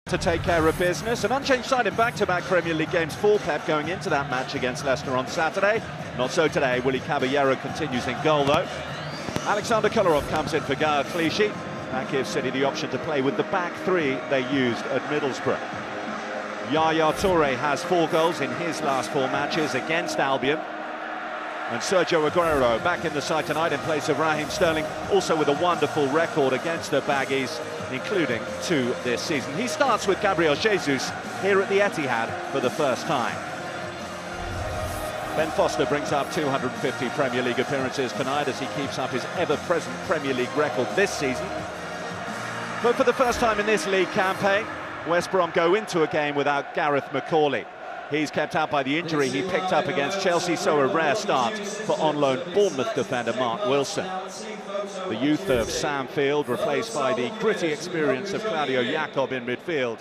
To take care of business. An unchanged side in back-to-back Premier League games for Pep going into that match against Leicester on Saturday. Not so today. Willy Caballero continues in goal though. Alexander Kolarov comes in for Gael Clichy. That gives City the option to play with the back three they used at Middlesbrough. Yaya Toure has 4 goals in his last 4 matches against Albion. And Sergio Aguero back in the side tonight in place of Raheem Sterling, also with a wonderful record against the Baggies, including 2 this season. He starts with Gabriel Jesus here at the Etihad for the first time. Ben Foster brings up 250 Premier League appearances tonight as he keeps up his ever-present Premier League record this season. But for the first time in this league campaign, West Brom go into a game without Gareth McCauley. He's kept out by the injury he picked up against Chelsea, so a rare start for on-loan Bournemouth defender Mark Wilson. The youth of Sam Field replaced by the gritty experience of Claudio Yacob in midfield.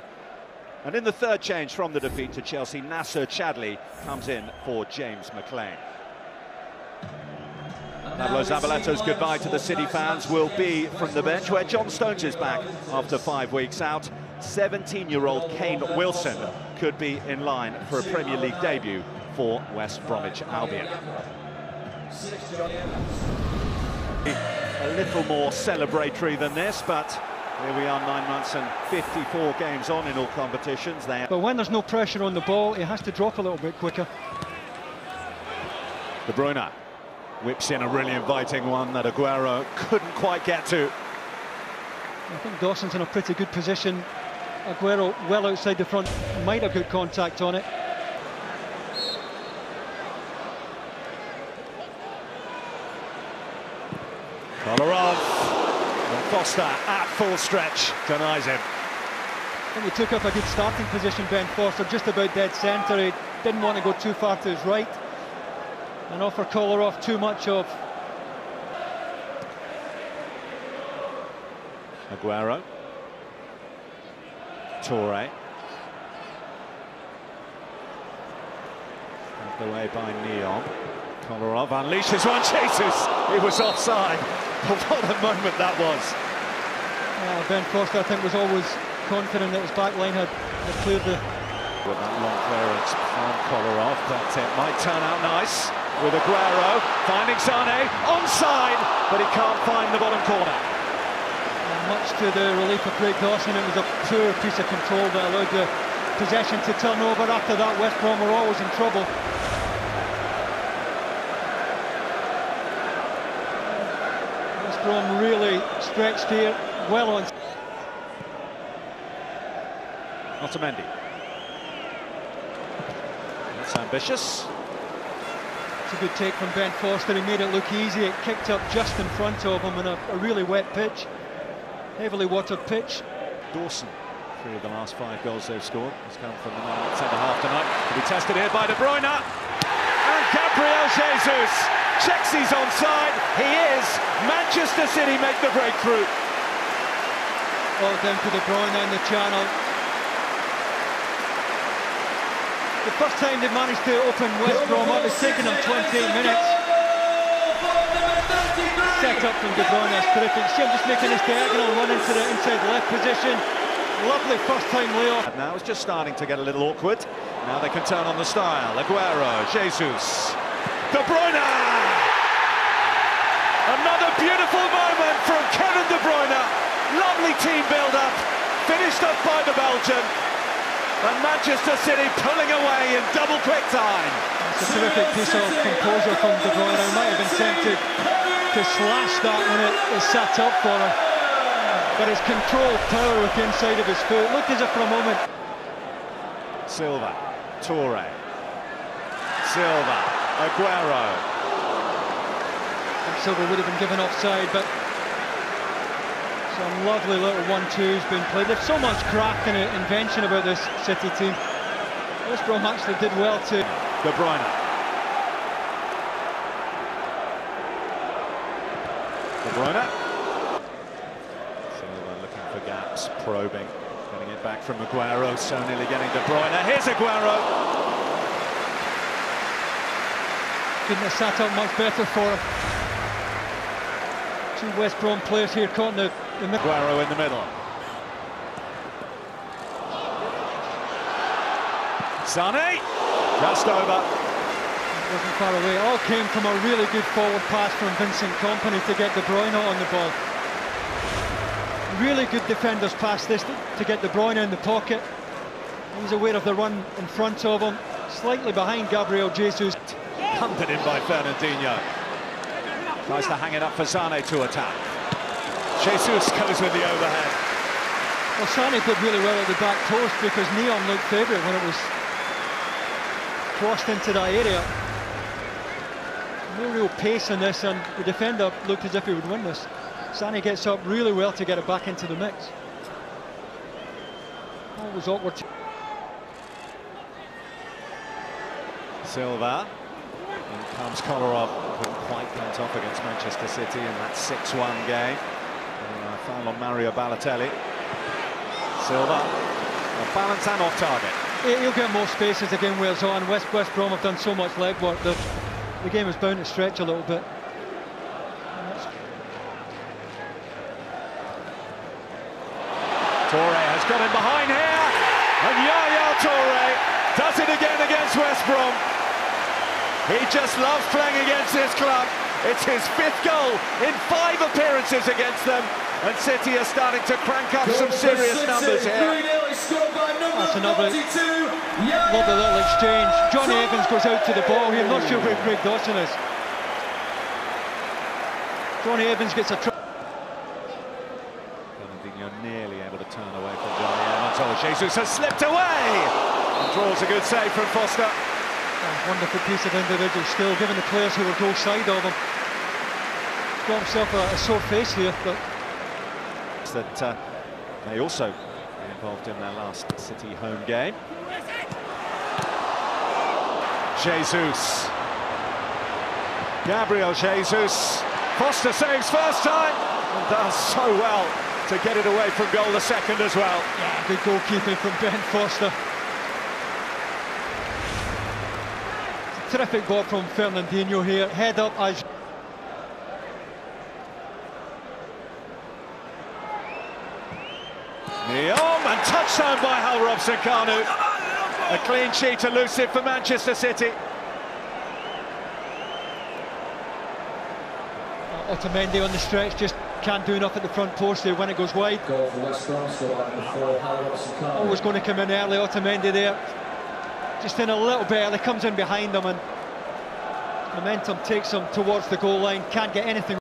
And in the third change from the defeat to Chelsea, Nasser Chadli comes in for James McLean. Pablo Zabaleta's goodbye to the City fans will be from the bench, where John Stones is back after 5 weeks out. 17-year-old Kane Wilson could be in line for a Premier League debut for West Bromwich Albion. A little more celebratory than this, but here we are 9 months and 54 games on in all competitions. But when there's no pressure on the ball, it has to drop a little bit quicker. De Bruyne whips in a really inviting one that Aguero couldn't quite get to. I think Dawson's in a pretty good position. Aguero well outside the front, might have good contact on it. Kolarov, and Foster at full stretch denies him. I think he took up a good starting position, Ben Foster, just about dead centre. He didn't want to go too far to his right and offer Kolarov too much of. Aguero, Toure, knocked away by Neon. Kolarov unleashes one, Jesus! He was offside. What a moment that was. Ben Foster, I think, was always confident that his back line had cleared the... With that long clearance from Kolarov, but it might turn out nice. With Aguero finding Sane, onside, but he can't find the bottom corner. Much to the relief of Craig Dawson, it was a poor piece of control that allowed the possession to turn over. After that, West Brom were always in trouble. West Brom really stretched here, well on. Otamendi. That's ambitious. It's a good take from Ben Foster. He made it look easy. It kicked up just in front of him on a really wet pitch. Heavily watered pitch. Dawson, 3 of the last 5 goals they've scored has come from the man at centre-half tonight. He'll be tested here by De Bruyne. And Gabriel Jesus checks he's onside. He is. Manchester City make the breakthrough. All down to De Bruyne in the channel. The first time they managed to open West Brom up, it's taken them 28 minutes. Set up from De Bruyne is terrific. See him just making this diagonal run into the inside left position. Lovely first time layoff. Now it's just starting to get a little awkward. Now they can turn on the style. Aguero, Jesus, De Bruyne! Another beautiful moment from Kevin De Bruyne. Lovely team build-up. Finished up by the Belgian. And Manchester City pulling away in double quick time. It's a terrific piece of composure from De Bruyne. He might have been tempted to slash that when it is set up for him, but his controlled power with the inside of his foot looked as if for a moment. Silva, Toure, Silva, Aguero. And Silva would have been given offside, but some lovely little 1-2s been played. There's so much craft and invention about this City team. West Brom actually did well to... De Bruyne. De Bruyne. Silva looking for gaps, probing, getting it back from Aguero, so nearly getting De Bruyne. Here's Aguero. Couldn't have sat up much better for him. 2 West Brom players here caught in the middle. Aguero in the middle. Sané, just over. It wasn't far away. It all came from a really good forward pass from Vincent Kompany to get De Bruyne on the ball. Really good defenders pass this to get De Bruyne in the pocket. He's aware of the run in front of him, slightly behind Gabriel Jesus. Punted in by Fernandinho. Tries to hang it up for Sané to attack. Jesus goes with the overhead. Well, Sané did really well at the back post because Neon looked favourite when it was crossed into that area. No real pace in this, and the defender looked as if he would win this. Sané gets up really well to get it back into the mix. Always awkward. Silva. In comes Kolarov. Couldn't quite get off against Manchester City in that 6-1 game. Foul on Mario Balotelli. Silva. Balance and off target. He'll get more space as the game wears on. West Brom have done so much legwork that the game is bound to stretch a little bit. Toure has got him behind here, and Yaya Toure does it again against West Brom. He just loves playing against this club. It's his 5th goal in 5 appearances against them, and City are starting to crank up some serious numbers here. That's another lovely little exchange. Johnny Evans goes out to the ball here. I'm not sure where Craig Dawson is. Johnny Evans gets a Fernandinho nearly able to turn away from Johnny Evans. Oh, Jesus has slipped away and draws a good save from Foster. A wonderful piece of individual skill, given the players who were goal side of him. Got himself a sore face here, but that they also were involved in their last City home game. Jesus. Gabriel Jesus. Foster saves first time and does so well to get it away from goal the second as well. Yeah, good goalkeeping from Ben Foster. Terrific ball from Fernandinho here. Head up as Neom, and touchdown by Hal Robson-Kanu. A clean sheet elusive for Manchester City. Otamendi on the stretch, just can't do enough at the front post there when it goes wide. Goal for West Brom, Always going to come in early, Otamendi there. Just in a little bit early, comes in behind them, and momentum takes him towards the goal line, can't get anything